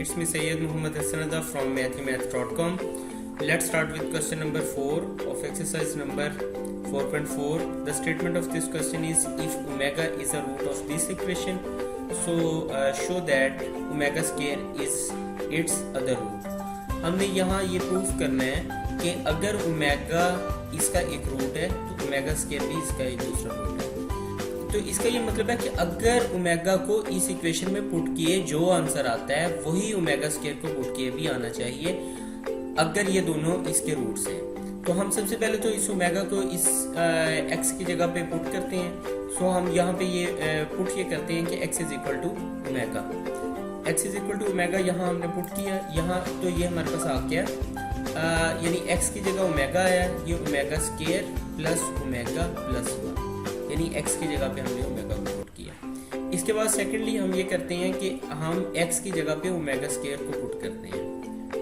It's me Sayyid Muhammad Hassanada from mathemath.com. Let's start with question number 4 of exercise number 4.4. The statement of this question is if omega is a root of this equation, so show that omega square is its other root. हमने यहाँ ये proof करना है कि अगर omega इसका एक root है तो ओमेगा स्क्वायर भी इसका एक दूसरा रूट है। तो इसका ये मतलब है कि अगर ओमेगा को इस इक्वेशन में पुट किए जो आंसर आता है वही ओमेगा स्क्वायर को पुट किए भी आना चाहिए अगर ये दोनों इसके रूट्स हैं। तो हम सबसे पहले तो इस ओमेगा को इस x की जगह पे पुट करते हैं। सो हम यहाँ पे ये पुट ये करते हैं कि x is equal to omega, x is equal to omega यहाँ हमने पुट किया, यहाँ तो ये हमारे पास आ गया, यानी x की जगह ओमेगा आया, ये omega square plus omega plus 1, यानी x की जगह पे हमने ओमेगा को पुट किया। इसके बाद सेकेंडली हम ये करते हैं कि हम x की जगह पे ओमेगा स्क्वायर को पुट करते हैं,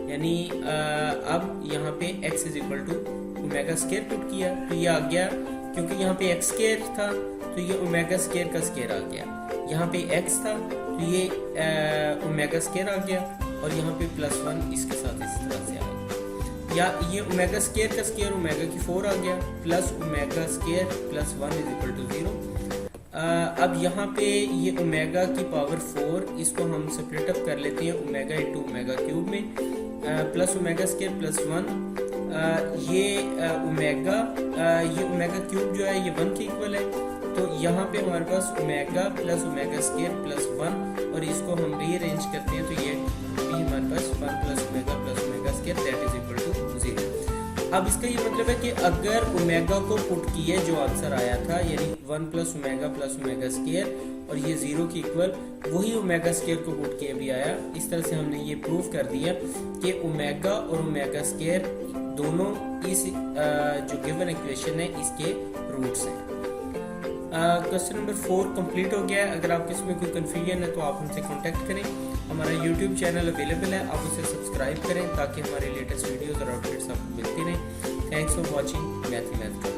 यानी अब यहाँ पे x is equal to omega square put किया तो ये आ गया, क्योंकि यहाँ पे x स्क्वायर था तो ये ओमेगा स्क्वायर का स्क्वायर आ गया, यहाँ पे x था तो ये ओमेगा स्क्वायर आ गया और यहाँ पे प्लस 1 इसके साथ इस तरह से आ गया, या ये ओमेगा स्क्वायर का स्क्वायर ओमेगा की 4 आ गया plus omega square plus 1 is equal to 0। अब यहाँ पे ये ओमेगा की पावर 4 इसको हम स्प्लिट अप कर लेते हैं ओमेगा इंटू ओमेगा क्यूब में, प्लस ओमेगा स्क्वायर प्लस 1, ये ओमेगा क्यूब जो है ये 1 के इक्वल है, तो यहाँ पे हमारे पास omega plus omega square plus 1 और इसको हम रीअरेंज करते हैं तो ये भी हमारे पास 1 plus omega square that is equal to 0। अब इसका ये मतलब है कि अगर ओमेगा को पुट किए जो आंसर आया था यानी 1 प्लस ओमेगा स्क्वायर और ये 0 के इक्वल, वही ओमेगा स्क्वायर को पुट किए भी आया। इस तरह से हमने ये प्रूफ कर दिया कि ओमेगा और ओमेगा स्क्वायर दोनों इस जो गिवन इक्वेशन है इसके रूट्स हैं। क्वेश्चन नंबर 4 कंप्लीट हो गया है। अगर आपको इसमें कोई कन्फ्यूजन है तो आप हमसे कांटेक्ट करें। हमारा यूट्यूब चैनल अवेलेबल है, आप उसे सब्सक्राइब करें ताकि हमारे लेटेस्ट वीडियोस और अपडेट्स आपको मिलती रहें। Thanks for watching math.